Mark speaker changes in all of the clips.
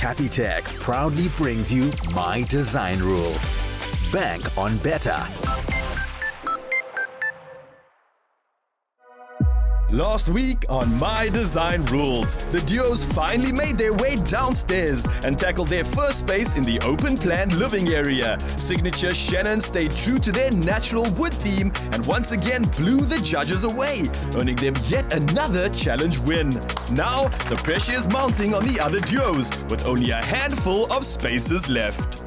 Speaker 1: Capitec proudly brings you My Design Rules. Bank on better.
Speaker 2: Last week on My Design Rules, the duos finally made their way downstairs and tackled their first space in the open-plan living area. Signature Shannon stayed true to their natural wood theme and once again blew the judges away, earning them yet another challenge win. Now, the pressure is mounting on the other duos, with only a handful of spaces left.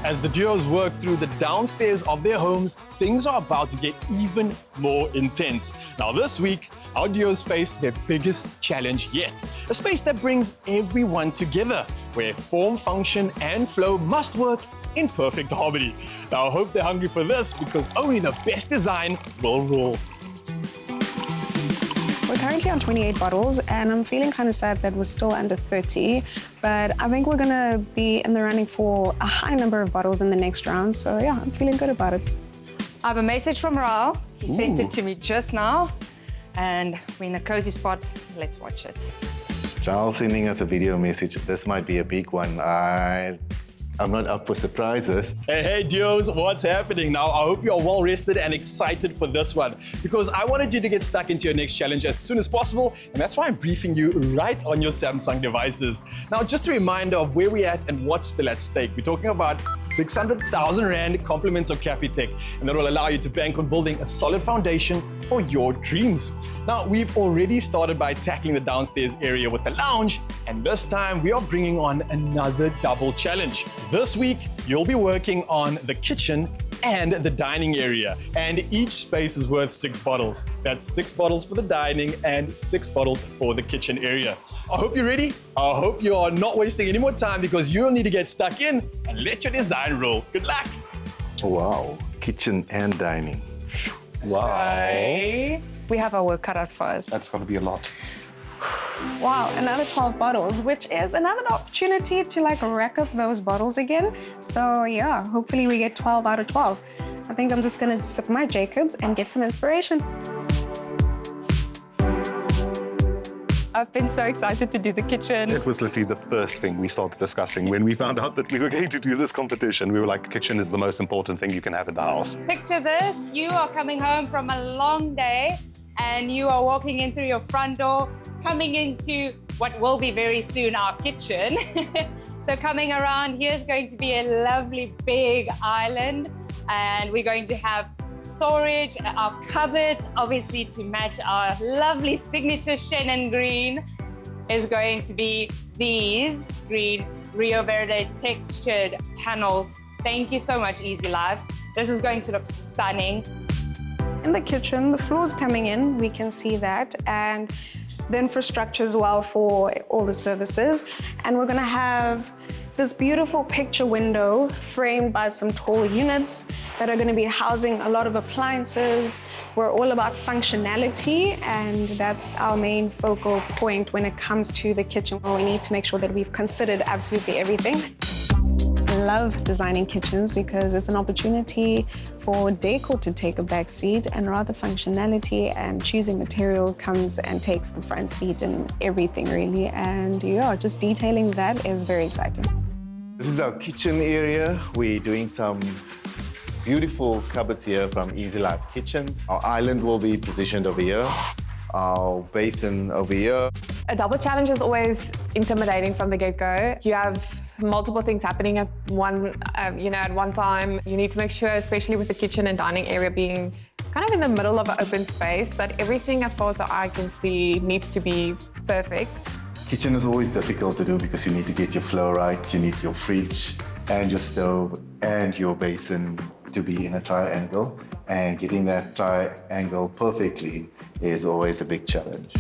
Speaker 3: As the duos work through the downstairs of their homes, things are about to get even more intense. Now this week, our duos face their biggest challenge yet. A space that brings everyone together, where form, function and flow must work in perfect harmony. Now I hope they're hungry for this, because only the best design will rule.
Speaker 4: We're currently on 28 bottles, and I'm feeling kind of sad that we're still under 30, but I think we're gonna be in the running for a high number of bottles in the next round, so yeah, I'm feeling good about it.
Speaker 5: I have a message from Raul. He sent it to me just now, and we're in a cozy spot. Let's watch it.
Speaker 6: Charles sending us a video message. This might be a big one. I'm not up for surprises.
Speaker 3: Hey duos, what's happening now? I hope you're well rested and excited for this one, because I wanted you to get stuck into your next challenge as soon as possible, and that's why I'm briefing you right on your Samsung devices. Now, just a reminder of where we're at and what's still at stake. We're talking about 600,000 Rand compliments of Capitec, and that will allow you to bank on building a solid foundation for your dreams. Now, we've already started by tackling the downstairs area with the lounge, and this time we are bringing on another double challenge. This week, you'll be working on the kitchen and the dining area, and each space is worth 6 bottles. That's 6 bottles for the dining and 6 bottles for the kitchen area. I hope you're ready. I hope you are not wasting any more time, because you'll need to get stuck in and let your design roll. Good luck.
Speaker 6: Wow, kitchen and dining.
Speaker 3: Wow.
Speaker 5: Okay. We have our work cut out for us.
Speaker 7: That's going to be a lot.
Speaker 4: Wow, another 12 bottles, which is another opportunity to rack up those bottles again. So yeah, hopefully we get 12 out of 12. I think I'm just gonna sip my Jacobs and get some inspiration.
Speaker 5: I've been so excited to do the kitchen.
Speaker 7: It was literally the first thing we started discussing when we found out that we were going to do this competition. We were like, kitchen is the most important thing you can have in the house.
Speaker 5: Picture this, you are coming home from a long day and you are walking in through your front door, coming into what will be very soon our kitchen. So coming around, here's going to be a lovely big island, and we're going to have storage, our cupboards, obviously to match our lovely signature Shannon green, is going to be these green Rio Verde textured panels. Thank you so much, Easy Life. This is going to look stunning.
Speaker 4: In the kitchen, the floor's coming in, we can see that, and the infrastructure as well for all the services. And we're gonna have this beautiful picture window framed by some tall units that are gonna be housing a lot of appliances. We're all about functionality, and that's our main focal point when it comes to the kitchen, where we need to make sure that we've considered absolutely everything. I love designing kitchens because it's an opportunity for decor to take a back seat, and rather functionality and choosing material comes and takes the front seat in everything really. And yeah, just detailing that is very exciting.
Speaker 6: This is our kitchen area. We're doing some beautiful cupboards here from Easy Life Kitchens. Our island will be positioned over here. Our basin over here.
Speaker 8: A double challenge is always intimidating from the get-go. You have multiple things happening at one time. You need to make sure, especially with the kitchen and dining area being kind of in the middle of an open space, that everything as far as the eye can see needs to be perfect.
Speaker 6: Kitchen is always difficult to do because you need to get your flow right. You need your fridge and your stove and your basin to be in a triangle, and getting that triangle perfectly is always a big challenge.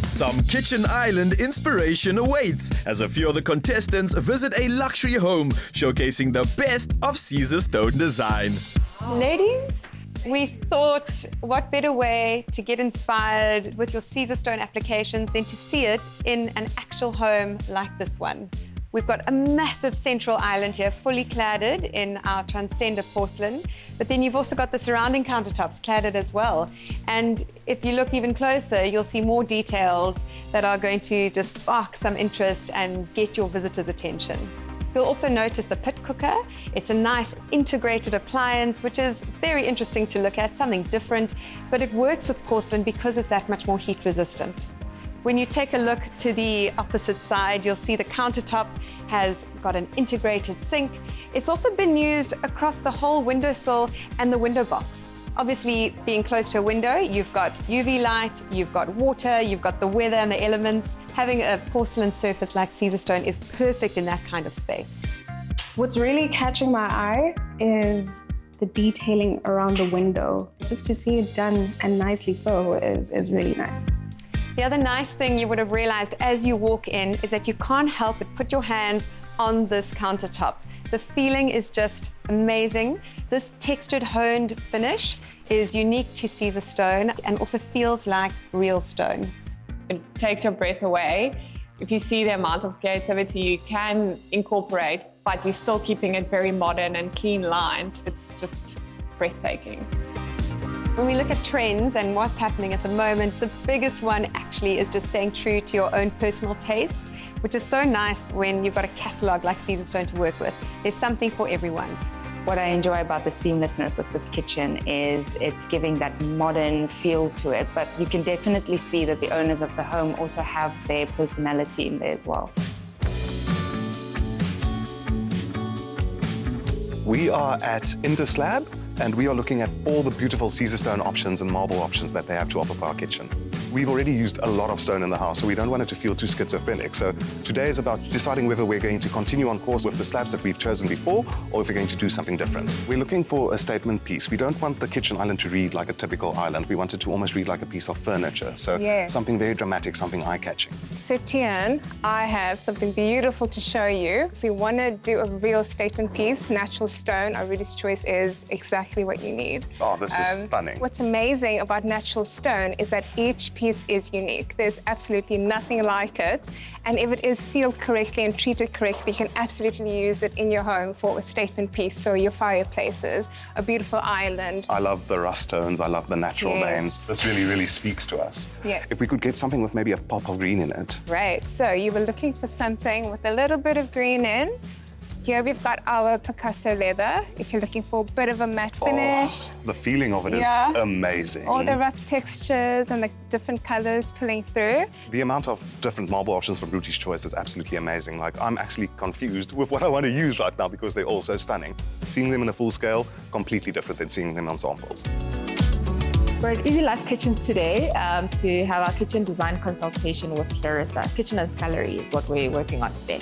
Speaker 2: Some kitchen island inspiration awaits as a few of the contestants visit a luxury home showcasing the best of Caesar stone design.
Speaker 5: Ladies, we thought what better way to get inspired with your Caesar stone applications than to see it in an actual home like this one.
Speaker 9: We've got a massive central island here, fully cladded in our transcender porcelain. But then you've also got the surrounding countertops cladded as well. And if you look even closer, you'll see more details that are going to just spark some interest and get your visitors' attention. You'll also notice the pit cooker. It's a nice integrated appliance, which is very interesting to look at, something different, but it works with porcelain because it's that much more heat resistant. When you take a look to the opposite side, you'll see the countertop has got an integrated sink. It's also been used across the whole windowsill and the window box. Obviously, being close to a window, you've got UV light, you've got water, you've got the weather and the elements. Having a porcelain surface like Caesarstone is perfect in that kind of space.
Speaker 4: What's really catching my eye is the detailing around the window. Just to see it done and nicely so is really nice.
Speaker 9: The other nice thing you would have realized as you walk in is that you can't help but put your hands on this countertop. The feeling is just amazing. This textured, honed finish is unique to Caesarstone and also feels like real stone.
Speaker 8: It takes your breath away. If you see the amount of creativity you can incorporate, but you're still keeping it very modern and clean lined, it's just breathtaking.
Speaker 9: When we look at trends and what's happening at the moment, the biggest one actually is just staying true to your own personal taste, which is so nice when you've got a catalogue like Caesarstone to work with. There's something for everyone.
Speaker 10: What I enjoy about the seamlessness of this kitchen is it's giving that modern feel to it, but you can definitely see that the owners of the home also have their personality in there as well.
Speaker 7: We are at Interslab, and we are looking at all the beautiful Caesarstone options and marble options that they have to offer for our kitchen. We've already used a lot of stone in the house, so we don't want it to feel too schizophrenic. So today is about deciding whether we're going to continue on course with the slabs that we've chosen before, or if we're going to do something different. We're looking for a statement piece. We don't want the kitchen island to read like a typical island. We want it to almost read like a piece of furniture. So something very dramatic, something eye-catching.
Speaker 8: So Tian, I have something beautiful to show you. If you want to do a real statement piece, natural stone, our Rudy's Choice is exactly what you need.
Speaker 7: Oh, this is stunning.
Speaker 8: What's amazing about natural stone is that each piece is unique. There's absolutely nothing like it. And if it is sealed correctly and treated correctly, you can absolutely use it in your home for a statement piece. So your fireplaces, a beautiful island.
Speaker 7: I love the rust tones. I love the natural veins. This really, really speaks to us.
Speaker 8: Yes.
Speaker 7: If we could get something with maybe a pop of green in it.
Speaker 8: Right. So you were looking for something with a little bit of green in. Here we've got our Picasso leather, if you're looking for a bit of a matte finish.
Speaker 7: Oh, the feeling of it is amazing.
Speaker 8: All the rough textures and the different colors pulling through.
Speaker 7: The amount of different marble options from Rudy's Choice is absolutely amazing. Like, I'm actually confused with what I want to use right now because they're all so stunning. Seeing them in a full scale, completely different than seeing them on samples.
Speaker 11: We're at Easy Life Kitchens today to have our kitchen design consultation with Clarissa. Kitchen and Scullery is what we're working on today.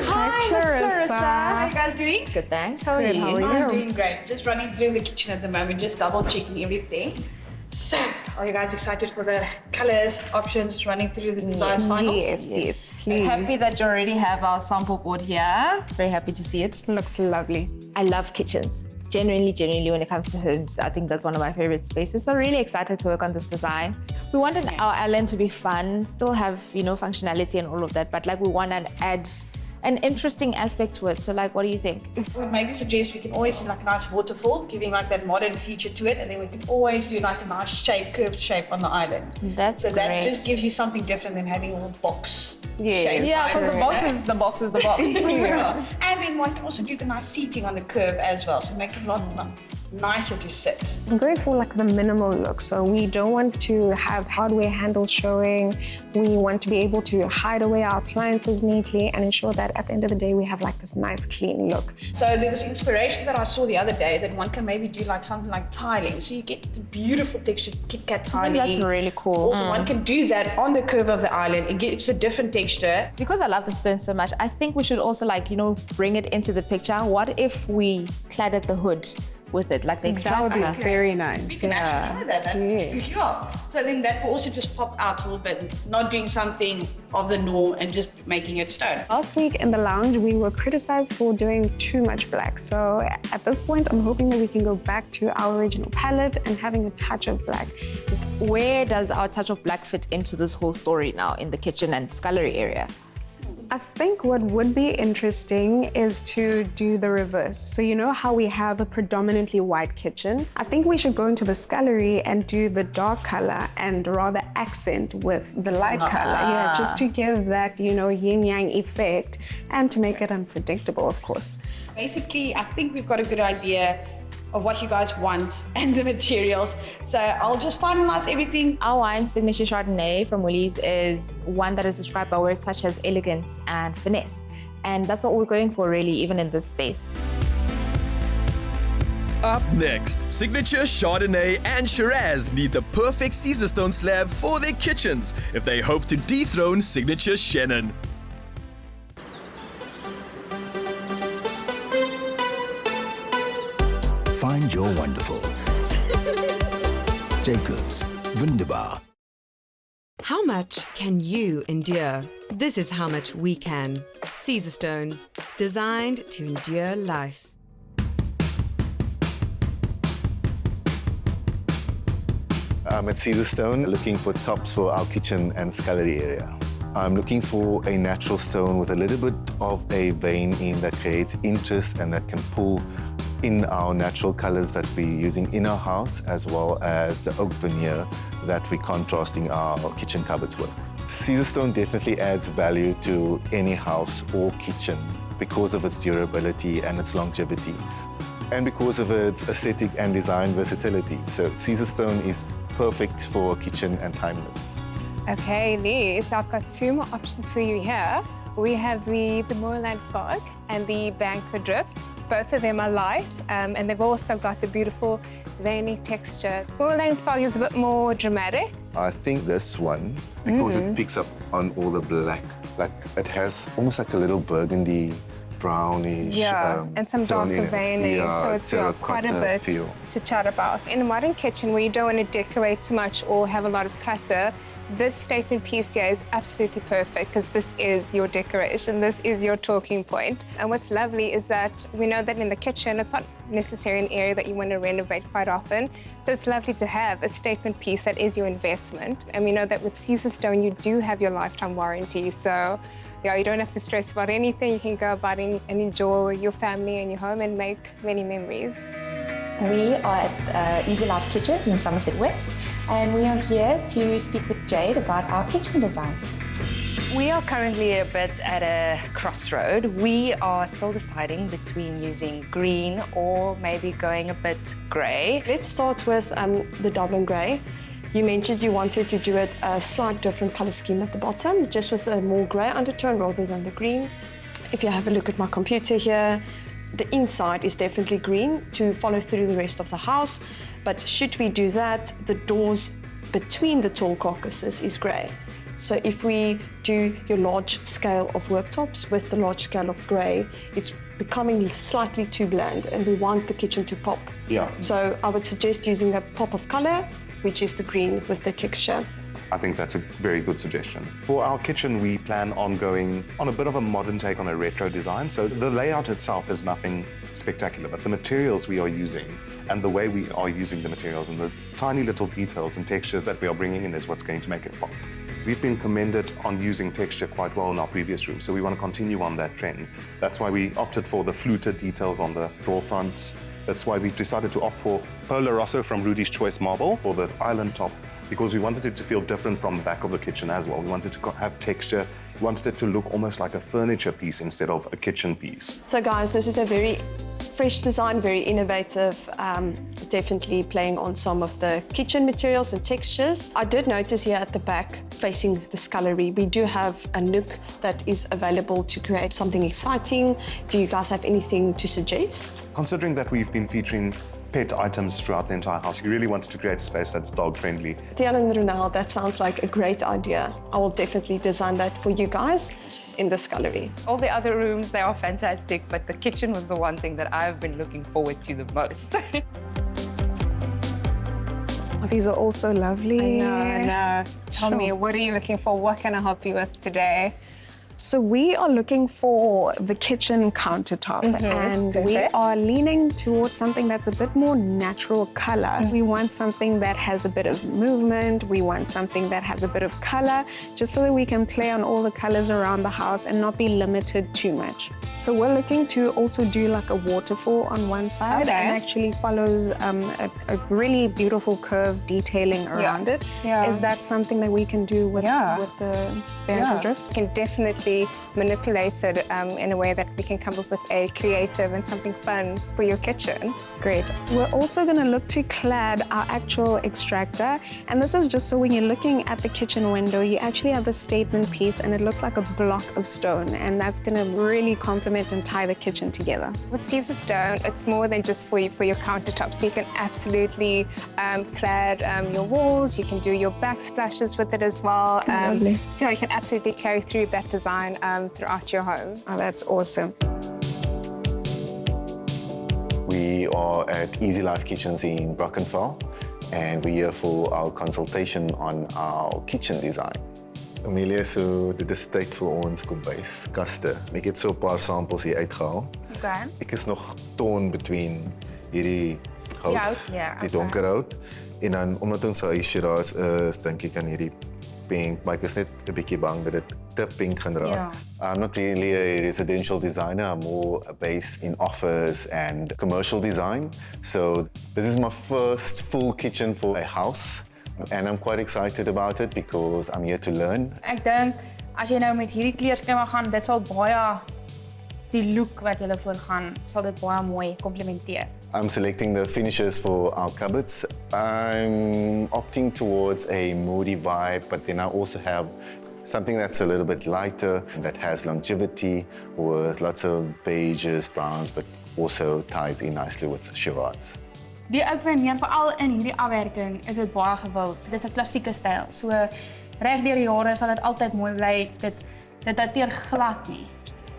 Speaker 12: Hi, Clarissa. How are you guys doing?
Speaker 11: Good, thanks. How are you?
Speaker 12: I'm doing great. Just running through the kitchen at the moment, just double checking everything. So, are you guys excited for the colors, options, running through the design samples?
Speaker 11: Yes, please. Happy that you already have our sample board here. Very happy to see it.
Speaker 8: Looks lovely.
Speaker 11: I love kitchens. Genuinely, when it comes to homes, I think that's one of my favorite spaces. So really excited to work on this design. We wanted our island to be fun, still have, functionality and all of that, but we want to add an interesting aspect to it. So what do you think?
Speaker 12: I would maybe suggest we can always do a nice waterfall, giving that modern feature to it, and then we can always do a nice shape, curved shape on the island.
Speaker 11: That's
Speaker 12: so
Speaker 11: great.
Speaker 12: that just gives you something different than having a box.
Speaker 11: Yeah, because the box is the box.
Speaker 12: Yeah. And then one can also do the nice seating on the curve as well, so it makes it a lot nicer to sit.
Speaker 4: I'm going for the minimal look, so we don't want to have hardware handles showing. We want to be able to hide away our appliances neatly and ensure that at the end of the day we have this nice clean look.
Speaker 12: So there was inspiration that I saw the other day that one can maybe do something like tiling, so you get the beautiful textured Kit Kat tiling.
Speaker 11: That's really cool.
Speaker 12: Also one can do that on the curve of the island. It gives a different texture.
Speaker 11: Because I love the stone so much, I think we should also bring it into the picture. What if we cladded the hood with it, the extra?
Speaker 8: That would be very nice.
Speaker 12: We can actually try that. Yeah. So then that will also just pop out a little bit, not doing something of the norm and just making it stone.
Speaker 4: Last week in the lounge, we were criticized for doing too much black. So at this point, I'm hoping that we can go back to our original palette and having a touch of black.
Speaker 11: Where does our touch of black fit into this whole story now in the kitchen and scullery area?
Speaker 4: I think what would be interesting is to do the reverse. So you know how we have a predominantly white kitchen? I think we should go into the scullery and do the dark color and rather accent with the light color. Yeah, just to give that, you know, yin-yang effect and to make it unpredictable, of course.
Speaker 12: Basically, I think we've got a good idea of what you guys want and the materials. So I'll just finalize everything.
Speaker 11: Our wine, Signature Chardonnay from Woolies, is one that is described by words such as elegance and finesse. And that's what we're going for really, even in this space.
Speaker 2: Up next, Signature Chardonnay and Shiraz need the perfect Caesar stone slab for their kitchens if they hope to dethrone Signature Chenin.
Speaker 1: Find your wonderful. Jacobs, Wunderbar.
Speaker 13: How much can you endure? This is how much we can. Caesar stone, designed to endure life.
Speaker 6: I'm at Caesar Stone looking for tops for our kitchen and scullery area. I'm looking for a natural stone with a little bit of a vein in that creates interest and that can pull in our natural colors that we're using in our house, as well as the oak veneer that we're contrasting our kitchen cupboards with. Caesar stone definitely adds value to any house or kitchen because of its durability and its longevity, and because of its aesthetic and design versatility. So Caesar stone is perfect for a kitchen and timeless.
Speaker 8: Okay, Lee, so I've got two more options for you here. We have the Moorland Fog and the Banker Drift. Both of them are light, and they've also got the beautiful veiny texture. Moorland Fog is a bit more dramatic.
Speaker 6: I think this one, because it picks up on all the black, like it has almost like a little burgundy, brownish
Speaker 8: and some darker veining, so it's quite a bit to chat about. In a modern kitchen where you don't want to decorate too much or have a lot of clutter, this statement piece here is absolutely perfect because this is your decoration, this is your talking point. And what's lovely is that we know that in the kitchen, it's not necessarily an area that you want to renovate quite often. So it's lovely to have a statement piece that is your investment. And we know that with Caesar stone, you do have your lifetime warranty. So yeah, you don't have to stress about anything. You can go about and enjoy your family and your home and make many memories.
Speaker 11: We are at Easy Life Kitchens in Somerset West, and we are here to speak with Jade about our kitchen design.
Speaker 10: We are currently a bit at a crossroad. We are still deciding between using green or maybe going a bit grey.
Speaker 14: Let's start with the Dublin grey. You mentioned you wanted to do it a slight different colour scheme at the bottom, just with a more grey undertone rather than the green. If you have a look at my computer here, the inside is definitely green to follow through the rest of the house, but should we do that, the doors between the tall carcasses is grey. So if we do your large scale of worktops with the large scale of grey, it's becoming slightly too bland and we want the kitchen to pop.
Speaker 7: Yeah.
Speaker 14: So I would suggest using a pop of colour, which is the green with the texture.
Speaker 7: I think that's a very good suggestion. For our kitchen, we plan on going on a bit of a modern take on a retro design. So the layout itself is nothing spectacular, but the materials we are using and the way we are using the materials and the tiny little details and textures that we are bringing in is what's going to make it pop. We've been commended on using texture quite well in our previous room, so we want to continue on that trend. That's why we opted for the fluted details on the door fronts. That's why we've decided to opt for Polo Rosso from Rudy's Choice Marble for the island top, because we wanted it to feel different from the back of the kitchen as well. We wanted to have texture. We wanted it to look almost like a furniture piece instead of a kitchen piece.
Speaker 14: So guys, this is a very fresh design, very innovative, definitely playing on some of the kitchen materials and textures. I did notice here at the back, facing the scullery, we do have a nook that is available to create something exciting. Do you guys have anything to suggest?
Speaker 7: Considering that we've been featuring pet items throughout the entire house, we really wanted to create a space that's dog-friendly.
Speaker 14: Diana and Ronald, that sounds like a great idea. I will definitely design that for you guys in the scullery.
Speaker 10: All the other rooms, they are fantastic, but the kitchen was the one thing that I've been looking forward to the most.
Speaker 4: Oh, these are all so lovely.
Speaker 8: I know. Tell me, what are you looking for? What can I help you with today?
Speaker 4: So we are looking for the kitchen countertop, and we are leaning towards something that's a bit more natural color. We want something that has a bit of movement. We want something that has a bit of color, just so that we can play on all the colors around the house and not be limited too much. So we're looking to also do like a waterfall on one side, and actually follows a really beautiful curve detailing around it. Is that something that we can do with the band drift?
Speaker 14: You can definitely manipulate it in a way that we can come up with a creative and something fun for your kitchen.
Speaker 4: It's great. We're also going to look to clad our actual extractor, and this is just so when you're looking at the kitchen window, you actually have the statement piece and it looks like a block of stone, and that's going to really complement and tie the kitchen together.
Speaker 14: With Caesar stone, it's more than just for your countertops. You can absolutely clad your walls. You can do your backsplashes with it as well.
Speaker 4: Lovely.
Speaker 14: So you can absolutely carry through that design throughout your home.
Speaker 4: Oh, that's awesome.
Speaker 6: We are at Easy Life Kitchens in Brackenfell, and we're here for our consultation on our kitchen design. Amelia, so dit is tyd vir ons kombuiskaste. Ek het so 'n paar samples hier uitgehaal.
Speaker 11: Okay.
Speaker 6: Ek is nog torn between hierdie hout, die donker hout, en dan omdat ons so huisje daar is, dink ek aan hierdie pink, maar ek is net 'n bietjie bang dat dit te pink gaan raak. I'm not really a residential designer. I'm more based in office and commercial design. So this is my first full kitchen for a house, and I'm quite excited about it because I'm here to learn.
Speaker 12: Ek dink as jy nou met hierdie kleurskema gaan, dit sal baie die look wat jy voor gaan, sal dit baie mooi komplementeer.
Speaker 6: I'm selecting the finishes for our cupboards. I'm opting towards a moody vibe, but then I also have something that's a little bit lighter, that has longevity, with lots of beiges, browns, but also ties in nicely with charades.
Speaker 12: Die ek vind veral in hierdie afwerking is dit baie gewild. Dit is 'n klassieke styl. So reg deur die jare sal dit altyd mooi bly. Dit dateer glad nie.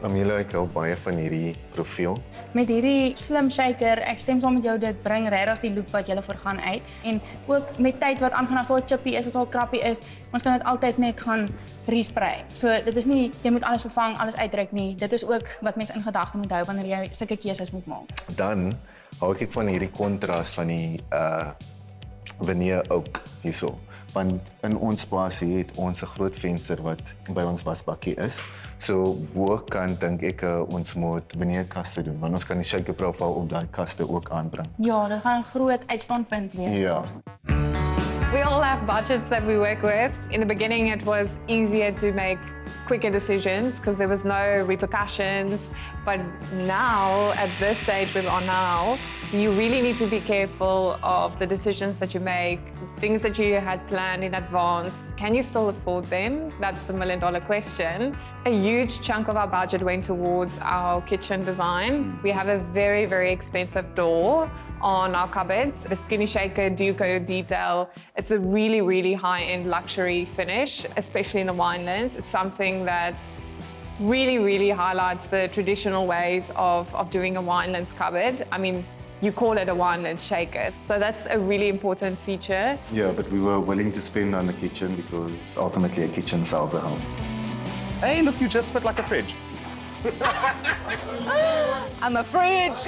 Speaker 6: Amelia, ek hou baie van hierdie profiel.
Speaker 12: Met hierdie slim shaker, ek stem saam met jou, dit bring regtig die look wat jy voor gaan uit. En ook met tyd wat aangaan, as daar chippy is, as daar krappie is, ons kan dit altyd net gaan resprei. So dit is nie, jy moet alles vervang, alles uitdruk nie. Dit is ook wat mense in gedagte moet hou wanneer jy sulke keuses moet maak.
Speaker 6: Dan hou ek van hierdie kontras van die veneer ook hierso. Want in ons spasie het ons 'n groot venster wat by ons wasbakkie is. So bokant dink ek ons moet veneerkaste doen, want ons kan die shaker profile op daai kaste ook aanbring.
Speaker 12: Ja, dit gaan 'n groot uitstaanpunt wees.
Speaker 6: Ja.
Speaker 8: We all have budgets that we work with. In the beginning, it was easier to make quicker decisions because there was no repercussions. But now, at this stage we are now, you really need to be careful of the decisions that you make, things that you had planned in advance. Can you still afford them? That's the million-dollar question. A huge chunk of our budget went towards our kitchen design. We have a very, very expensive door on our cupboards. The skinny shaker Duco detail, it's a really, really high-end luxury finish, especially in the winelands. It's something that really, really highlights the traditional ways of doing a winelands cupboard. I mean, you call it a winelands shaker. So that's a really important feature.
Speaker 6: Yeah, but we were willing to spend on the kitchen because ultimately a kitchen sells a home.
Speaker 7: Hey, look, you just fit like a fridge.
Speaker 12: I'm a fridge.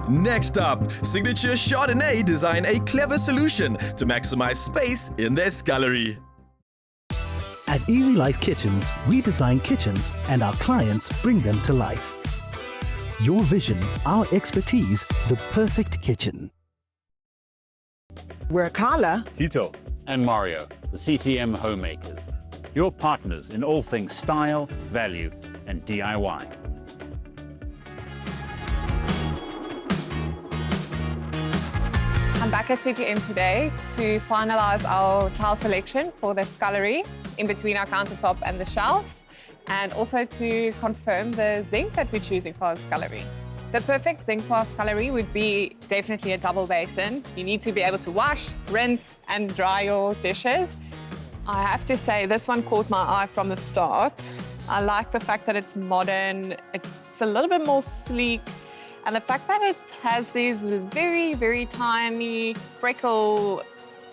Speaker 2: Next up, Signature Chardonnay design a clever solution to maximize space in their scullery.
Speaker 15: At Easy Life Kitchens, we design kitchens and our clients bring them to life. Your vision, our expertise, the perfect kitchen.
Speaker 16: We're Carla,
Speaker 17: Tito, and Mario, the CTM homemakers. Your partners in all things style, value, and DIY.
Speaker 8: I'm back at CTM today to finalize our tile selection for the scullery in between our countertop and the shelf, and also to confirm the zinc that we're choosing for our scullery. The perfect zinc for our scullery would be definitely a double basin. You need to be able to wash, rinse, and dry your dishes. I have to say this one caught my eye from the start. I like the fact that it's modern, it's a little bit more sleek, and the fact that it has these very, very tiny freckle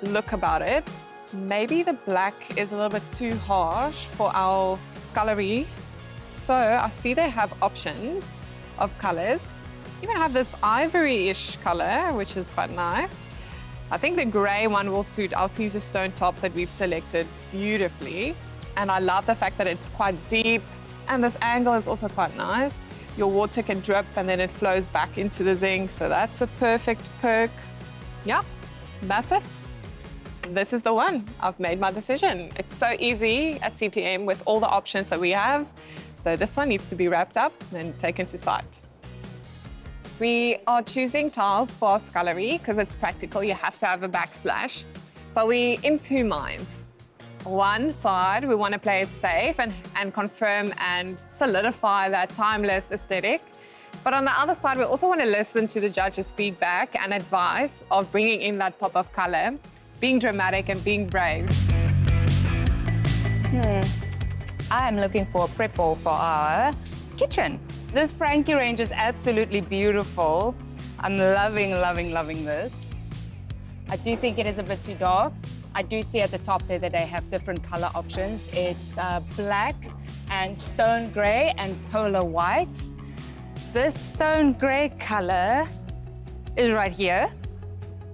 Speaker 8: look about it. maybe the black is a little bit too harsh for our scullery. So I see they have options of colors. Even have this ivory-ish color, which is quite nice. I think the gray one will suit our Caesar stone top that we've selected beautifully. And I love the fact that it's quite deep. And this angle is also quite nice. Your water can drip and then it flows back into the zinc. So that's a perfect perk. Yep, that's it. This is the one. I've made my decision. It's so easy at CTM with all the options that we have. So this one needs to be wrapped up and taken to site. We are choosing tiles for our scullery because it's practical. You have to have a backsplash. But we're in two minds. One side, we want to play it safe and confirm and solidify that timeless aesthetic. But on the other side, we also want to listen to the judges' feedback and advice of bringing in that pop of color, being dramatic and being brave.
Speaker 10: I am looking for a prep wall for our kitchen. This Frankie range is absolutely beautiful. I'm loving, loving, loving this. I do think it is a bit too dark. I do see at the top there that they have different color options. It's black and stone gray and polar white. This stone gray color is right here.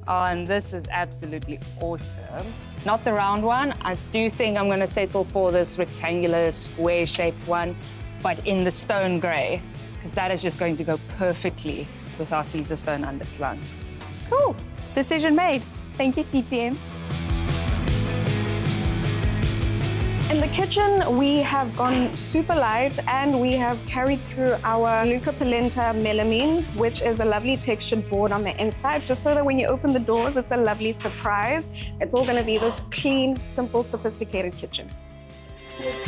Speaker 10: Oh, and this is absolutely awesome. Not the round one. I do think I'm gonna settle for this rectangular square shaped one, but in the stone gray, because that is just going to go perfectly with our Caesar stone underslung. Cool, decision made. Thank you, CTM.
Speaker 4: In the kitchen, we have gone super light and we have carried through our Luca Polenta melamine, which is a lovely textured board on the inside, just so that when you open the doors, it's a lovely surprise. It's all gonna be this clean, simple, sophisticated kitchen.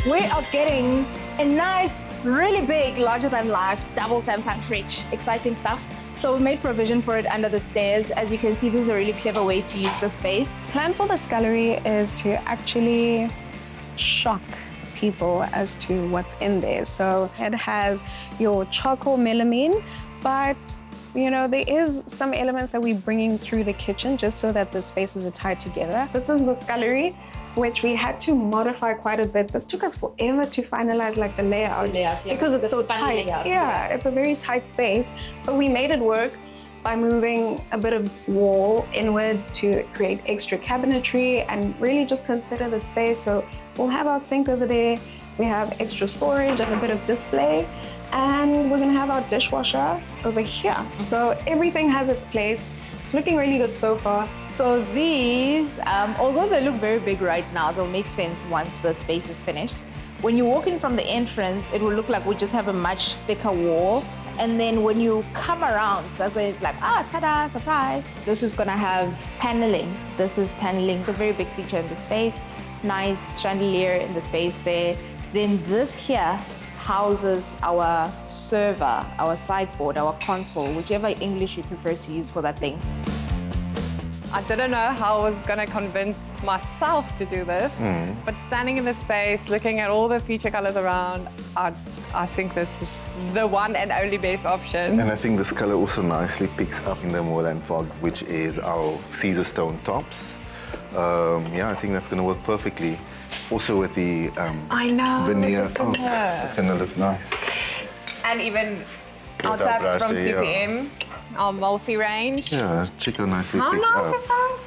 Speaker 11: We are getting a nice, really big, larger-than-life double Samsung fridge. Exciting stuff. So we made provision for it under the stairs. As you can see, this is a really clever way to use the space.
Speaker 4: Plan for the scullery is to actually shock people as to what's in there. So it has your charcoal melamine, but you know, there is some elements that we're bringing through the kitchen just so that the spaces are tied together. This is the scullery, which we had to modify quite a bit. This took us forever to finalize like the layout because it's so tight. Yeah, it's a very tight space, but we made it work by moving a bit of wall inwards to create extra cabinetry and really just consider the space. So we'll have our sink over there, we have extra storage and a bit of display, and we're gonna have our dishwasher over here. So everything has its place. It's looking really good so far.
Speaker 11: So these, although they look very big right now, they'll make sense once the space is finished. When you walk in from the entrance, it will look like we just have a much thicker wall. And then when you come around, that's where it's like, ah, ta-da, surprise. This is gonna have paneling. This is paneling. It's a very big feature in the space. Nice chandelier in the space there. Then this here houses our server, our sideboard, our console, whichever English you prefer to use for that thing.
Speaker 8: I didn't know how I was gonna convince myself to do this, but standing in the space, looking at all the feature colors around, I think this is the one and only best option.
Speaker 6: And I think this color also nicely picks up in the moorland fog, which is our Caesar stone tops. Yeah, I think that's gonna work perfectly. Also with the veneer. Oh, it's gonna look nice.
Speaker 8: And even our taps from CTM. Our multi-range.
Speaker 6: Yeah, check how nicely
Speaker 8: how
Speaker 6: picks
Speaker 8: nice
Speaker 6: up.
Speaker 8: is that?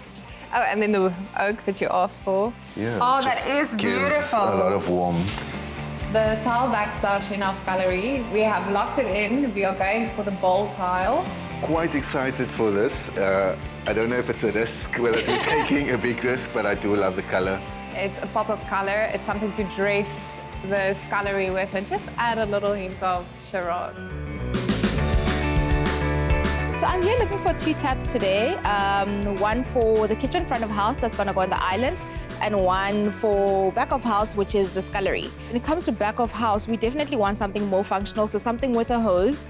Speaker 8: Oh, and then the oak that you asked for.
Speaker 6: Yeah.
Speaker 8: Oh, that is beautiful.
Speaker 6: Gives a lot of warmth.
Speaker 8: The tile backsplash in our scullery, we have locked it in. We are going for the bold tile.
Speaker 6: Quite excited for this. I don't know if it's a risk, whether we're taking a big risk, but I do love the color.
Speaker 8: It's a pop of color. It's something to dress the scullery with and just add a little hint of Shiraz.
Speaker 11: So I'm here looking for two taps today. One for the kitchen front of house that's gonna go on the island, and one for back of house, which is the scullery. When it comes to back of house, we definitely want something more functional, so something with a hose.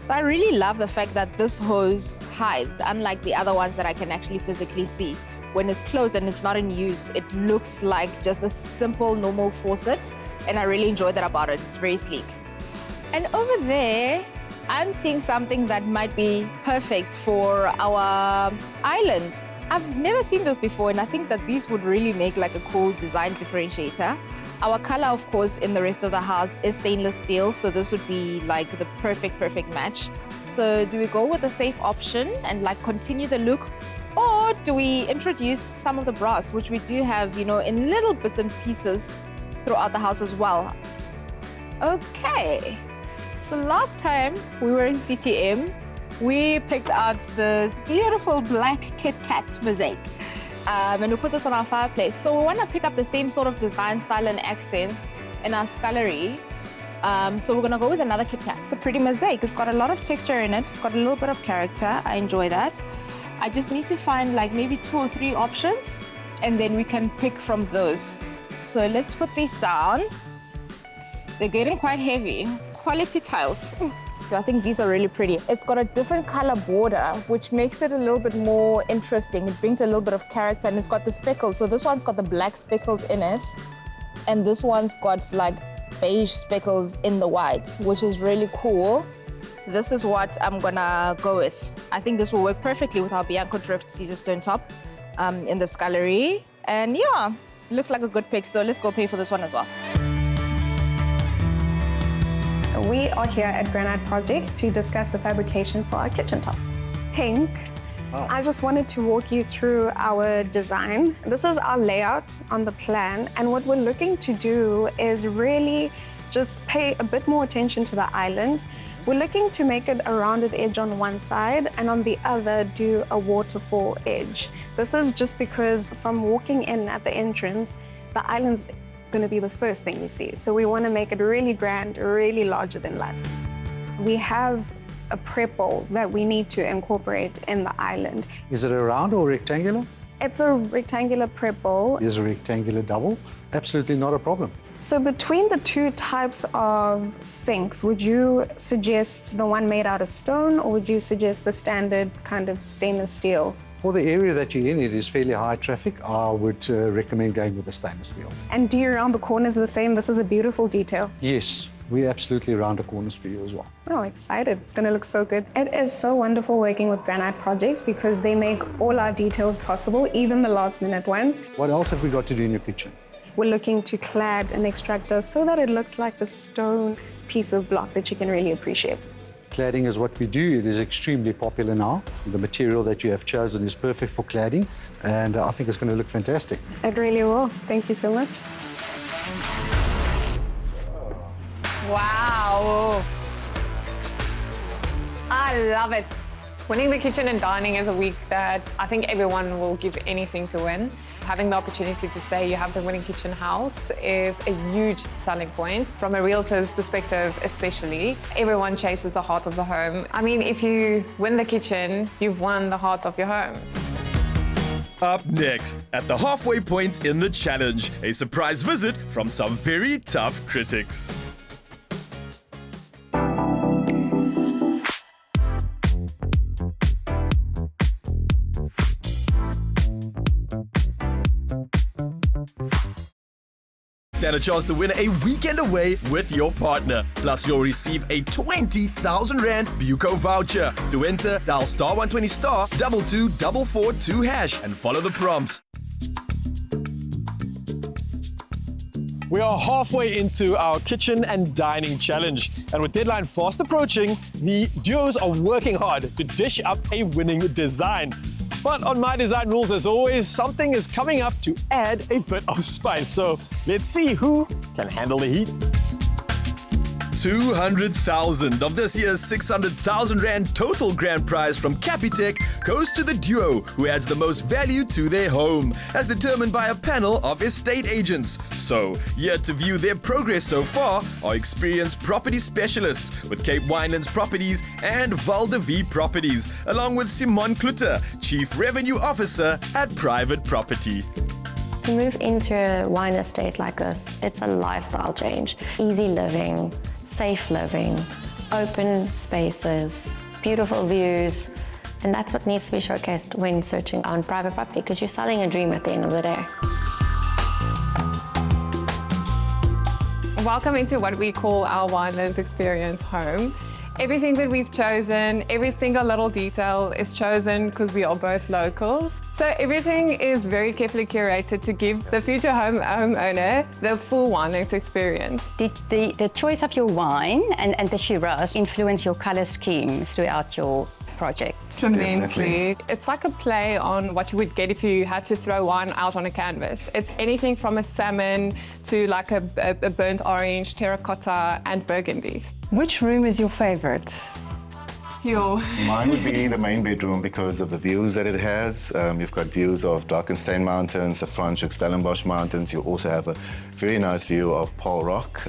Speaker 11: But I really love the fact that this hose hides, unlike the other ones that I can actually physically see. When it's closed and it's not in use, it looks like just a simple, normal faucet, and I really enjoy that about it. It's very sleek. And over there, I'm seeing something that might be perfect for our island. I've never seen this before, and I think that these would really make like a cool design differentiator. Our color, of course, in the rest of the house is stainless steel, so this would be like the perfect match. So do we go with a safe option and like continue the look, or do we introduce some of the brass, which we do have, you know, in little bits and pieces throughout the house as well? Okay, so last time we were in CTM, we picked out this beautiful black Kit Kat mosaic. And we put this on our fireplace. So we want to pick up the same sort of design, style, and accents in our scullery. So we're going to go with another Kit Kat. It's a pretty mosaic. It's got a lot of texture in it. It's got a little bit of character. I enjoy that. I just need to find like maybe 2 or 3 options, and then we can pick from those. So let's put these down. They're getting quite heavy. Quality tiles. I think these are really pretty. It's got a different color border, which makes it a little bit more interesting. It brings a little bit of character, and it's got the speckles. So this one's got the black speckles in it, and this one's got like beige speckles in the white, which is really cool. This is what I'm gonna go with. I think this will work perfectly with our Bianco Drift Caesar stone top in the scullery. And yeah, it looks like a good pick. So let's go pay for this one as well.
Speaker 4: We are here at Granite Projects to discuss the fabrication for our kitchen tops. Pink, I just wanted to walk you through our design. This is our layout on the plan, and what we're looking to do is really just pay a bit more attention to the island. We're looking to make it a rounded edge on one side, and on the other do a waterfall edge. This is just because from walking in at the entrance, the island's going to be the first thing you see. So we want to make it really grand, really larger than life. We have a prep bowl that we need to incorporate in the island.
Speaker 16: Is it a round or rectangular?
Speaker 4: It's a rectangular prep bowl.
Speaker 16: Is a rectangular double? Absolutely not a problem.
Speaker 4: So between the 2 types of sinks, would you suggest the one made out of stone, or would you suggest the standard kind of stainless steel?
Speaker 16: For the area that you're in, it is fairly high traffic. I would recommend going with the stainless steel.
Speaker 4: And do you round the corners the same? This is a beautiful detail.
Speaker 16: Yes, we absolutely round the corners for you as well.
Speaker 4: Oh, excited. It's going to look so good. It is so wonderful working with Granite Projects because they make all our details possible, even the last minute ones.
Speaker 16: What else have we got to do in your kitchen?
Speaker 4: We're looking to clad an extractor so that it looks like the stone piece of block that you can really appreciate.
Speaker 16: Cladding is what we do. It is extremely popular now. The material that you have chosen is perfect for cladding, and I think it's going to look fantastic.
Speaker 4: It really will. Thank you so much.
Speaker 8: Wow. I love it. Winning the kitchen and dining is a week that I think everyone will give anything to win. Having the opportunity to say you have the winning kitchen house is a huge selling point. From a realtor's perspective especially, everyone chases the heart of the home. I mean, if you win the kitchen, you've won the heart of your home.
Speaker 2: Up next, at the halfway point in the challenge, a surprise visit from some very tough critics. Stand a chance to win a weekend away with your partner. Plus, you'll receive a 20,000 Rand Buco voucher. To enter, dial star 120 star 22442 hash and follow the prompts.
Speaker 3: We are halfway into our kitchen and dining challenge. And with deadline fast approaching, the duos are working hard to dish up a winning design. But on My Design Rules, as always, something is coming up to add a bit of spice. So let's see who can handle the heat.
Speaker 2: 200,000 of this year's 600,000 Rand total grand prize from Capitec goes to the duo who adds the most value to their home, as determined by a panel of estate agents. So, here to view their progress so far are experienced property specialists with Cape Winelands Properties and Val de Vie Properties, along with Simon Klutter, Chief Revenue Officer at Private Property.
Speaker 18: To move into a wine estate like this, it's a lifestyle change. Easy living, safe living, open spaces, beautiful views, and that's what needs to be showcased when searching on private property, because you're selling a dream at the end of the day.
Speaker 8: Welcome into what we call our Winelands Experience home. Everything that we've chosen, every single little detail is chosen because we are both locals. So everything is very carefully curated to give the future homeowner the full Winelands experience.
Speaker 19: Did the choice of your wine and the Shiraz influence your color scheme throughout your project?
Speaker 8: Tremendously. It's like a play on what you would get if you had to throw wine out on a canvas. It's anything from a salmon to like a burnt orange, terracotta and burgundy.
Speaker 19: Which room is your favorite?
Speaker 6: Mine would be the main bedroom because of the views that it has. You've got views of Drakensberg Mountains, the Franschhoek Stellenbosch Mountains. You also have a very nice view of Paul Rock.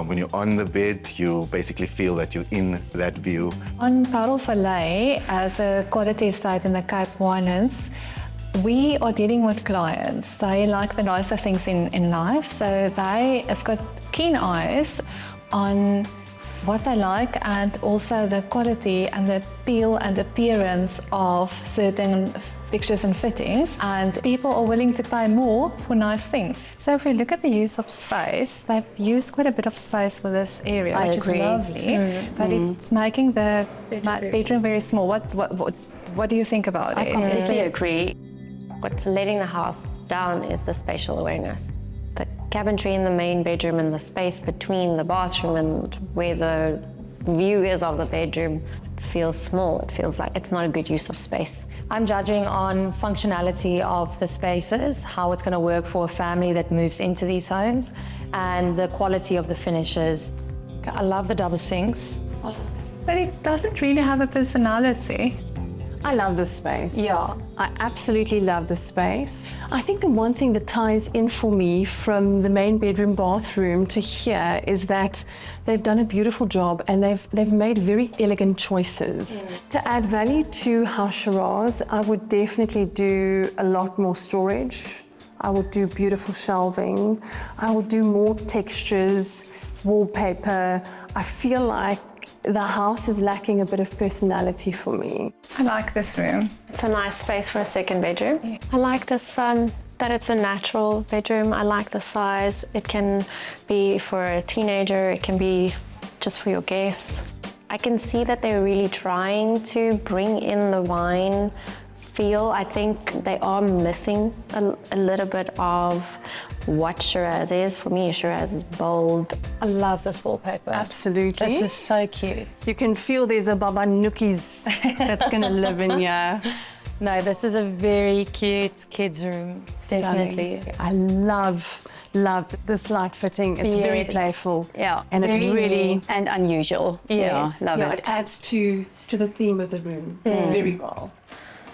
Speaker 6: When you're on the bed, you basically feel that you're in that view.
Speaker 20: On Parel Valley, as a quality estate in the Cape Winelands, we are dealing with clients. They like the nicer things in life, so they have got keen eyes on what they like and also the quality and the appeal and appearance of certain fixtures and fittings, and people are willing to pay more for nice things. So if we look at the use of space, they've used quite a bit of space for this area, which is lovely, but it's making the bedroom very small. What do you think about it?
Speaker 18: I completely agree. What's letting the house down is the spatial awareness. The cabinetry in the main bedroom and the space between the bathroom and where the view is of the bedroom, it feels small. It feels like it's not a good use of space.
Speaker 21: I'm judging on functionality of the spaces, how it's going to work for a family that moves into these homes, and the quality of the finishes. I love the double sinks.
Speaker 20: But it doesn't really have a personality.
Speaker 22: I love this space.
Speaker 20: Yeah.
Speaker 22: I absolutely love the space. I think the one thing that ties in for me from the main bedroom bathroom to here is that they've done a beautiful job and they've made very elegant choices. To add value to House Shiraz, I would definitely do a lot more storage. I would do beautiful shelving. I would do more textures, wallpaper. I feel like the house is lacking a bit of personality for me.
Speaker 20: I like this room.
Speaker 18: It's a nice space for a second bedroom. Yeah. I like this, that it's a natural bedroom. I like the size. It can be for a teenager, it can be just for your guests. I can see that they're really trying to bring in the wine feel. I think they are missing a little bit of what Shiraz is. For me, Shiraz is bold.
Speaker 21: I love this wallpaper.
Speaker 22: Absolutely.
Speaker 21: This is so cute.
Speaker 22: You can feel there's a Baba Nookies that's going to live in here.
Speaker 21: No, this is a very cute kids' room. Definitely.
Speaker 22: I love this light fitting. It's very playful.
Speaker 19: Yeah.
Speaker 22: And
Speaker 19: very
Speaker 22: it really
Speaker 19: neat and unusual.
Speaker 22: Yes.
Speaker 19: Yeah, love it.
Speaker 22: It adds to the theme of the room very well.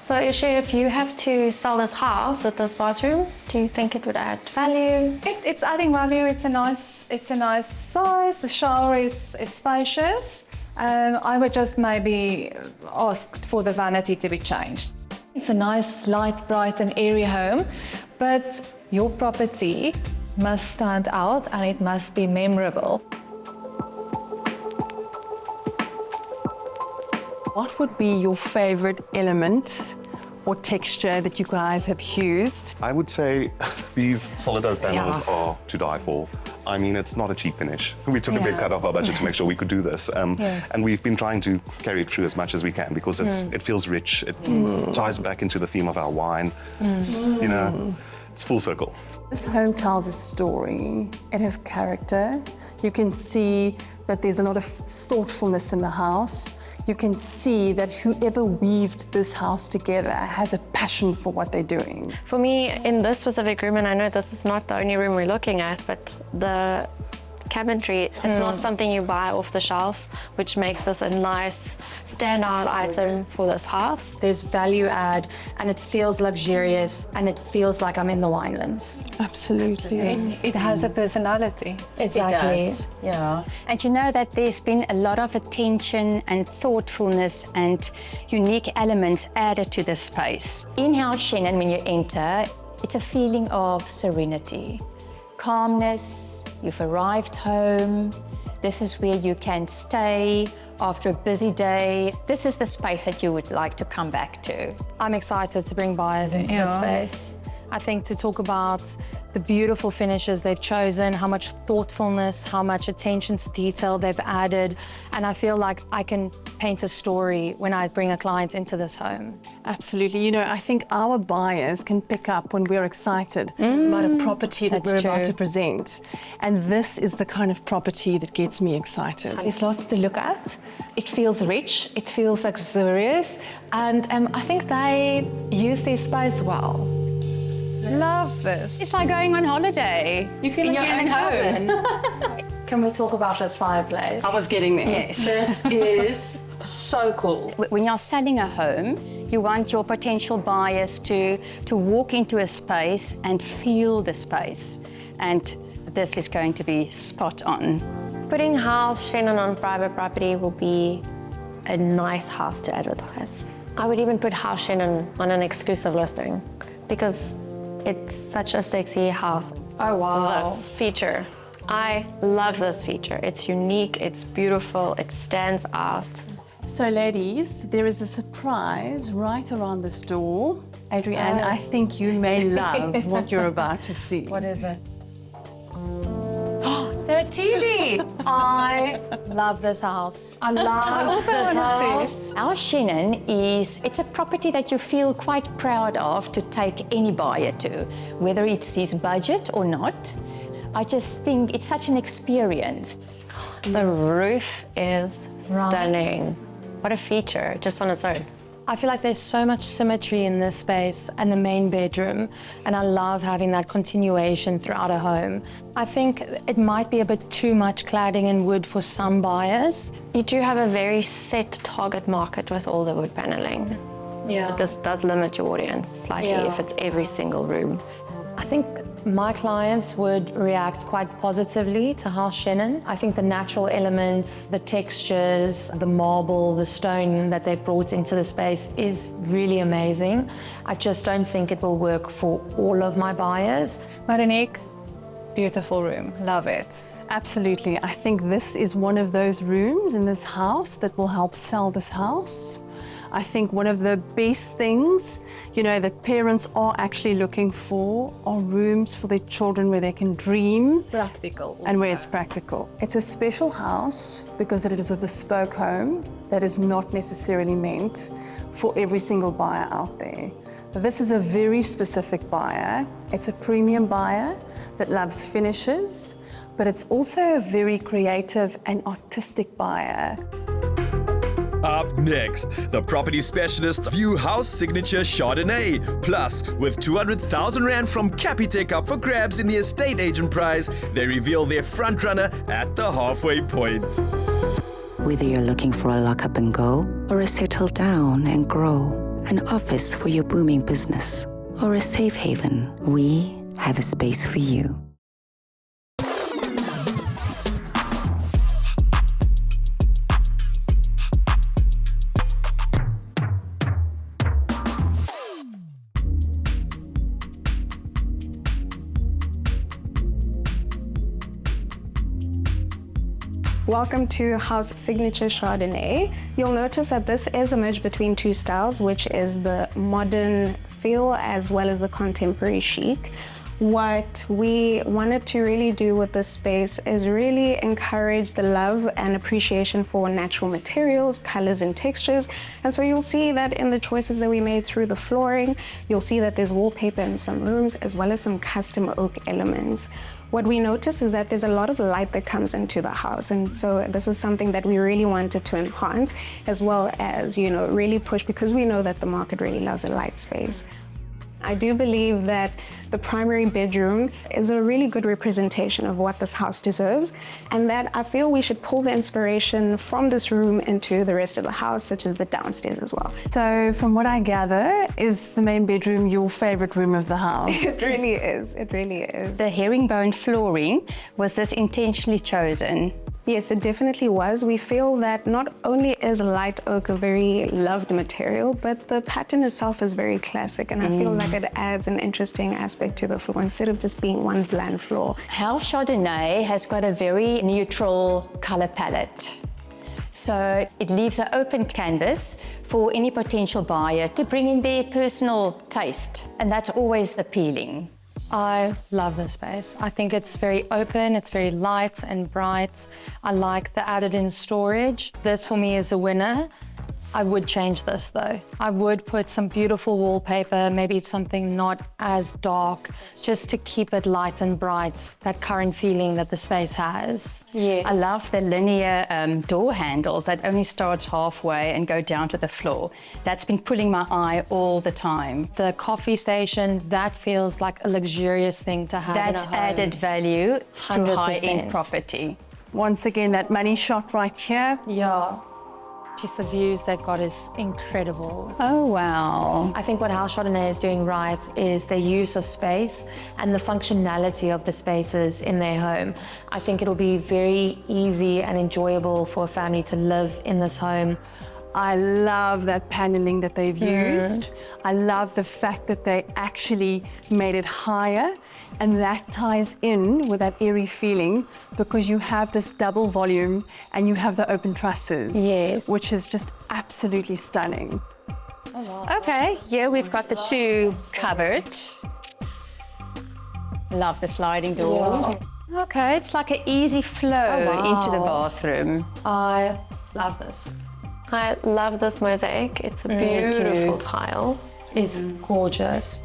Speaker 18: So Ishe, if you have to sell this house with this bathroom, do you think it would add value?
Speaker 20: It's adding value. It's a nice size. The shower is spacious. I would just maybe ask for the vanity to be changed. It's a nice, light, bright and airy home, but your property must stand out and it must be memorable.
Speaker 22: What would be your favorite element or texture that you guys have used?
Speaker 7: I would say these solid oak panels are to die for. I mean, it's not a cheap finish. We took a big cut off our budget to make sure we could do this. And we've been trying to carry it through as much as we can because it feels rich. It ties back into the theme of our wine. It's, you know, it's full circle.
Speaker 22: This home tells a story. It has character. You can see that there's a lot of thoughtfulness in the house. You can see that whoever weaved this house together has a passion for what they're doing.
Speaker 18: For me, in this specific room, and I know this is not the only room we're looking at, but the cabinetry, it's not something you buy off the shelf, which makes this a nice standout item for this house.
Speaker 21: There's value add and it feels luxurious and it feels like I'm in the Winelands.
Speaker 22: Absolutely.
Speaker 20: It has a personality.
Speaker 21: Exactly.
Speaker 19: It does. Yeah. And you know that there's been a lot of attention and thoughtfulness and unique elements added to this space. In House Shannon, when you enter, it's a feeling of serenity. Calmness, you've arrived home, this is where you can stay after a busy day. This is the space that you would like to come back to.
Speaker 21: I'm excited to bring buyers into this space. I think to talk about the beautiful finishes they've chosen, how much thoughtfulness, how much attention to detail they've added. And I feel like I can paint a story when I bring a client into this home.
Speaker 22: Absolutely. You know, I think our buyers can pick up when we're excited about a property that we're about to present. And this is the kind of property that gets me excited.
Speaker 20: There's lots to look at. It feels rich, it feels luxurious, and I think they use their space well.
Speaker 19: Love this. It's like going on holiday.
Speaker 21: You feel
Speaker 19: in
Speaker 21: like
Speaker 19: your
Speaker 21: you're
Speaker 19: own
Speaker 21: in heaven. Can we talk about this fireplace?
Speaker 22: I was getting there.
Speaker 19: Yes.
Speaker 21: This is so cool.
Speaker 19: When you're selling a home, you want your potential buyers to walk into a space and feel the space. And this is going to be spot on.
Speaker 18: Putting House Shannon on private property will be a nice house to advertise. I would even put House Shannon on an exclusive listing because it's such a sexy house.
Speaker 21: Oh, wow.
Speaker 18: This feature. I love this feature. It's unique, it's beautiful, it stands out.
Speaker 22: So ladies, there is a surprise right around this door. Adrienne, I think you may love what you're about to see.
Speaker 21: What is it? So a TV. I love this house. I love this house.
Speaker 19: Our Shannon it's a property that you feel quite proud of to take any buyer to, whether it's his budget or not. I just think it's such an experience.
Speaker 18: The roof is stunning. What a feature, just on its own.
Speaker 21: I feel like there's so much symmetry in this space and the main bedroom, and I love having that continuation throughout a home. I think it might be a bit too much cladding in wood for some buyers.
Speaker 18: You do have a very set target market with all the wood paneling.
Speaker 21: Yeah.
Speaker 18: This does limit your audience slightly if it's every single room.
Speaker 21: I think my clients would react quite positively to House Shannon. I think the natural elements, the textures, the marble, the stone that they've brought into the space is really amazing. I just don't think it will work for all of my buyers.
Speaker 20: Marinique, beautiful room, love it.
Speaker 22: Absolutely. I think this is one of those rooms in this house that will help sell this house. I think one of the best things, you know, that parents are actually looking for are rooms for their children where they can dream.
Speaker 20: Practical also.
Speaker 22: And where it's practical. It's a special house because it is a bespoke home that is not necessarily meant for every single buyer out there. This is a very specific buyer. It's a premium buyer that loves finishes, but it's also a very creative and artistic buyer.
Speaker 2: Up next, the property specialists view House Signature Chardonnay. Plus, with 200,000 Rand from Capitec up for grabs in the estate agent prize, they reveal their frontrunner at the halfway point.
Speaker 5: Whether you're looking for a lock up and go, or a settle down and grow, an office for your booming business, or a safe haven, we have a space for you.
Speaker 4: Welcome to House Signature Chardonnay. You'll notice that this is a merge between two styles, which is the modern feel as well as the contemporary chic. What we wanted to really do with this space is really encourage the love and appreciation for natural materials, colors and textures. And so you'll see that in the choices that we made through the flooring, you'll see that there's wallpaper in some rooms as well as some custom oak elements. What we notice is that there's a lot of light that comes into the house, and so this is something that we really wanted to enhance as well as, you know, really push, because we know that the market really loves a light space. I do believe that the primary bedroom is a really good representation of what this house deserves, and that I feel we should pull the inspiration from this room into the rest of the house, such as the downstairs as well.
Speaker 22: So from what I gather, is the main bedroom your favorite room of the house?
Speaker 4: It really is, it really is.
Speaker 19: The herringbone flooring, was this intentionally chosen?
Speaker 4: Yes, it definitely was. We feel that not only is light oak a very loved material, but the pattern itself is very classic, and I feel like it adds an interesting aspect to the floor instead of just being one bland floor.
Speaker 19: House Chardonnay has got a very neutral color palette. So it leaves an open canvas for any potential buyer to bring in their personal taste, and that's always appealing.
Speaker 21: I love this space. I think it's very open, it's very light and bright. I like the added-in storage. This for me is a winner. I would change this though. I would put some beautiful wallpaper, maybe something not as dark, just to keep it light and bright, that current feeling that the space has.
Speaker 19: Yes. I love the linear door handles that only starts halfway and go down to the floor. That's been pulling my eye all the time.
Speaker 21: The coffee station, that feels like a luxurious thing to have
Speaker 19: That's
Speaker 21: in a home.
Speaker 19: added value to
Speaker 21: 100%.
Speaker 19: high-end property.
Speaker 22: Once again, that money shot right here.
Speaker 21: Yeah. Just the views they've got is incredible.
Speaker 19: Oh, wow.
Speaker 21: I think what House Chardonnay is doing right is their use of space and the functionality of the spaces in their home. I think it'll be very easy and enjoyable for a family to live in this home.
Speaker 22: I love that paneling that they've used. I love the fact that they actually made it higher, and that ties in with that airy feeling because you have this double volume and you have the open trusses,
Speaker 19: yes,
Speaker 22: which is just absolutely stunning.
Speaker 19: Oh, wow. Okay, here we've got the two cupboards. Love the sliding doors. Yeah. Okay, it's like an easy flow into the bathroom.
Speaker 21: I love this.
Speaker 14: I love this mosaic. It's a beautiful tile.
Speaker 21: It's gorgeous.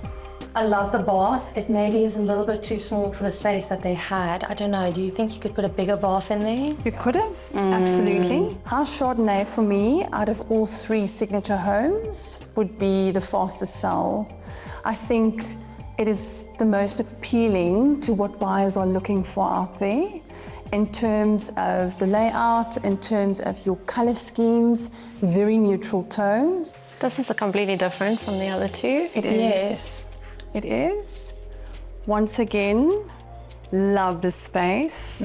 Speaker 21: I love the bath. It maybe is a little bit too small for the space that they had. I don't know, do you think you could put a bigger bath in there?
Speaker 22: You could have, absolutely. House Chardonnay for me, out of all three signature homes, would be the fastest sell. I think it is the most appealing to what buyers are looking for out there in terms of the layout, in terms of your color schemes, very neutral tones.
Speaker 14: This is completely different from the other two.
Speaker 22: It is. Yes. It is. Once again, love the space.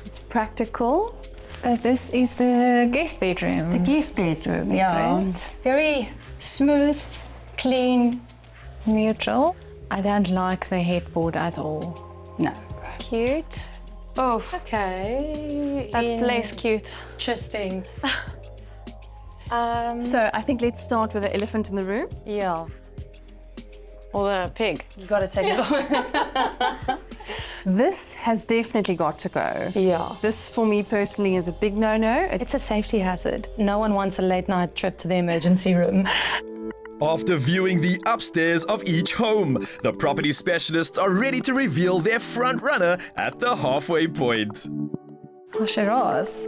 Speaker 22: It's practical.
Speaker 20: So this is the guest bedroom.
Speaker 19: The guest bedroom, yeah.
Speaker 20: Different.
Speaker 19: Very smooth, clean,
Speaker 20: neutral. I don't like the headboard at all.
Speaker 19: No.
Speaker 14: Cute.
Speaker 21: Oh, okay.
Speaker 14: That's less cute.
Speaker 21: Interesting.
Speaker 22: So I think let's start with the elephant in the room.
Speaker 21: Yeah.
Speaker 14: Or the pig.
Speaker 21: You got to take it off.
Speaker 22: This has definitely got to go.
Speaker 21: Yeah.
Speaker 22: This for me personally is a big no-no.
Speaker 21: It's a safety hazard. No one wants a late night trip to the emergency room.
Speaker 2: After viewing the upstairs of each home, the property specialists are ready to reveal their front runner at the halfway point.
Speaker 20: Oh, Shiraz.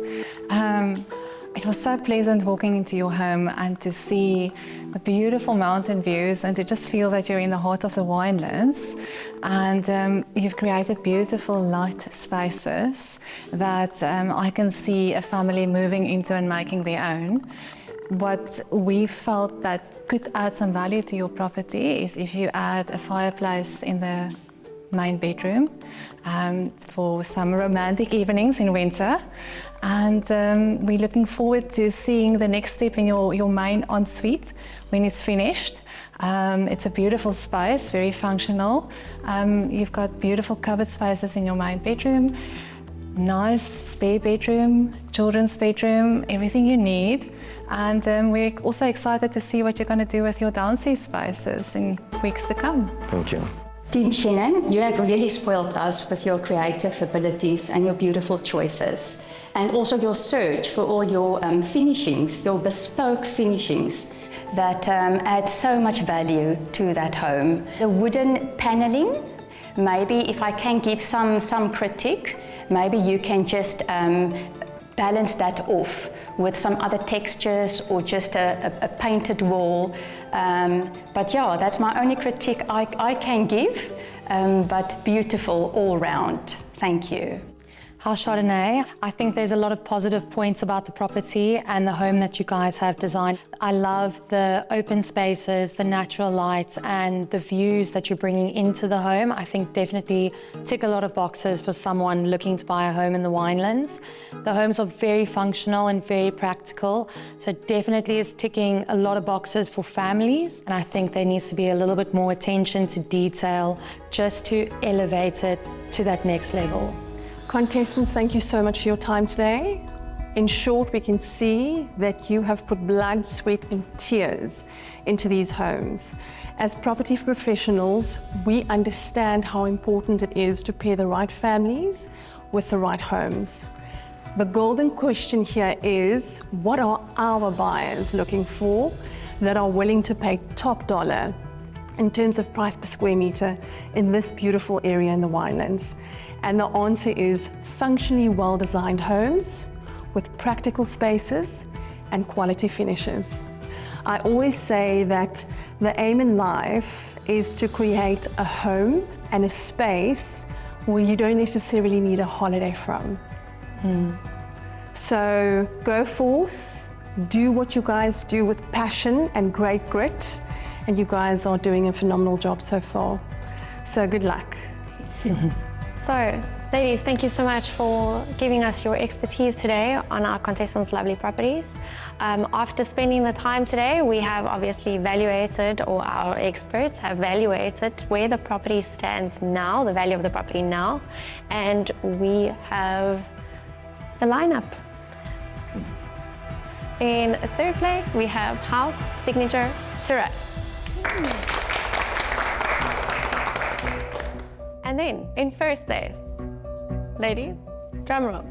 Speaker 20: It was so pleasant walking into your home and to see the beautiful mountain views and to just feel that you're in the heart of the winelands. And you've created beautiful light spaces that I can see a family moving into and making their own. What we felt that could add some value to your property is if you add a fireplace in the main bedroom for some romantic evenings in winter. And we're looking forward to seeing the next step in your main ensuite when it's finished. It's a beautiful space, very functional. You've got beautiful cupboard spaces in your main bedroom, nice spare bedroom, children's bedroom, everything you need. And we're also excited to see what you're going to do with your downstairs spaces in weeks to come.
Speaker 6: Thank you.
Speaker 19: Team Shannon, you have really spoiled us with your creative abilities and your beautiful choices. And also your search for all your finishings, your bespoke finishings that add so much value to that home. The wooden paneling, maybe if I can give some critique, maybe you can just balance that off with some other textures or just a painted wall. But yeah, that's my only critique I can give, but beautiful all round. Thank you.
Speaker 21: House Chardonnay, I think there's a lot of positive points about the property and the home that you guys have designed. I love the open spaces, the natural light, and the views that you're bringing into the home. I think definitely tick a lot of boxes for someone looking to buy a home in the winelands. The homes are very functional and very practical, so definitely is ticking a lot of boxes for families. And I think there needs to be a little bit more attention to detail just to elevate it to that next level.
Speaker 22: Contestants, thank you so much for your time today. In short, we can see that you have put blood, sweat, and tears into these homes. As property professionals, we understand how important it is to pair the right families with the right homes. The golden question here is, what are our buyers looking for that are willing to pay top dollar in terms of price per square meter in this beautiful area in the Winelands? And the answer is functionally well-designed homes with practical spaces and quality finishes. I always say that the aim in life is to create a home and a space where you don't necessarily need a holiday from. So go forth, do what you guys do with passion and great grit, and you guys are doing a phenomenal job so far. So good luck.
Speaker 18: So, ladies, thank you so much for giving us your expertise today on our contestants' lovely properties. After spending the time today, we have obviously evaluated, or our experts have evaluated where the property stands now, the value of the property now, and we have the lineup. In third place, we have House Signature Terrace. And then, in first place, ladies, drum roll.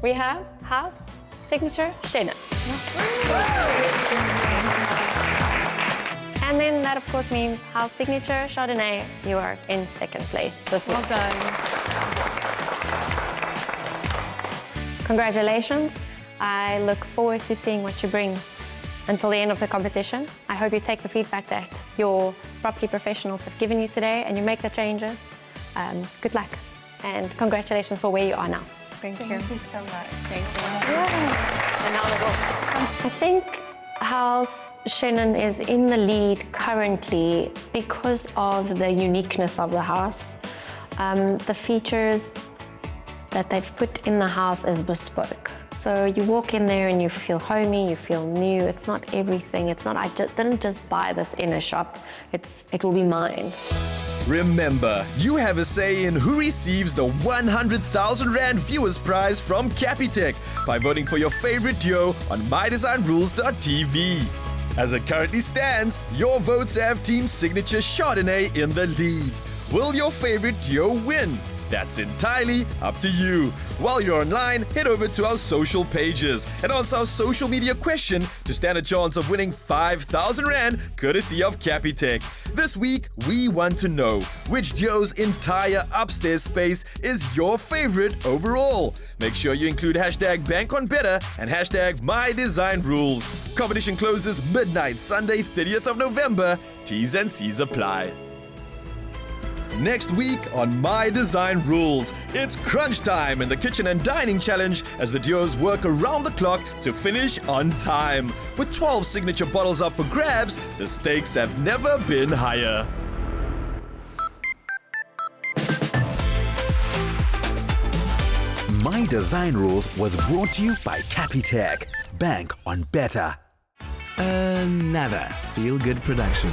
Speaker 18: We have House Signature Shannon. And then that, of course, means House Signature Chardonnay. You are in second place this week.
Speaker 8: Well done.
Speaker 18: Congratulations. I look forward to seeing what you bring until the end of the competition. I hope you take the feedback that your property professionals have given you today and you make the changes. Good luck and congratulations for where you are now.
Speaker 4: Thank you.
Speaker 12: Thank you so much. Thank you.
Speaker 18: Yeah. And now we go. I think House Shannon is in the lead currently because of the uniqueness of the house. The features that they've put in the house is bespoke. So you walk in there and you feel homey, you feel new. It's not everything. It's not, didn't just buy this in a shop. It will be mine.
Speaker 2: Remember, you have a say in who receives the 100,000 Rand Viewers Prize from Capitec by voting for your favorite duo on mydesignrules.tv. As it currently stands, your votes have Team Signature Chardonnay in the lead. Will your favorite duo win? That's entirely up to you. While you're online, head over to our social pages and answer our social media question to stand a chance of winning 5,000 Rand courtesy of Capitec. This week, we want to know which duo's entire upstairs space is your favorite overall. Make sure you include hashtag #BankOnBetter and hashtag #MyDesignRules. Competition closes midnight Sunday, 30th of November. T's and C's apply. Next week on My Design Rules, it's crunch time in the Kitchen and Dining Challenge as the duos work around the clock to finish on time. With 12 signature bottles up for grabs, the stakes have never been higher.
Speaker 1: My Design Rules was brought to you by Capitec. Bank on better.
Speaker 9: Another feel-good production.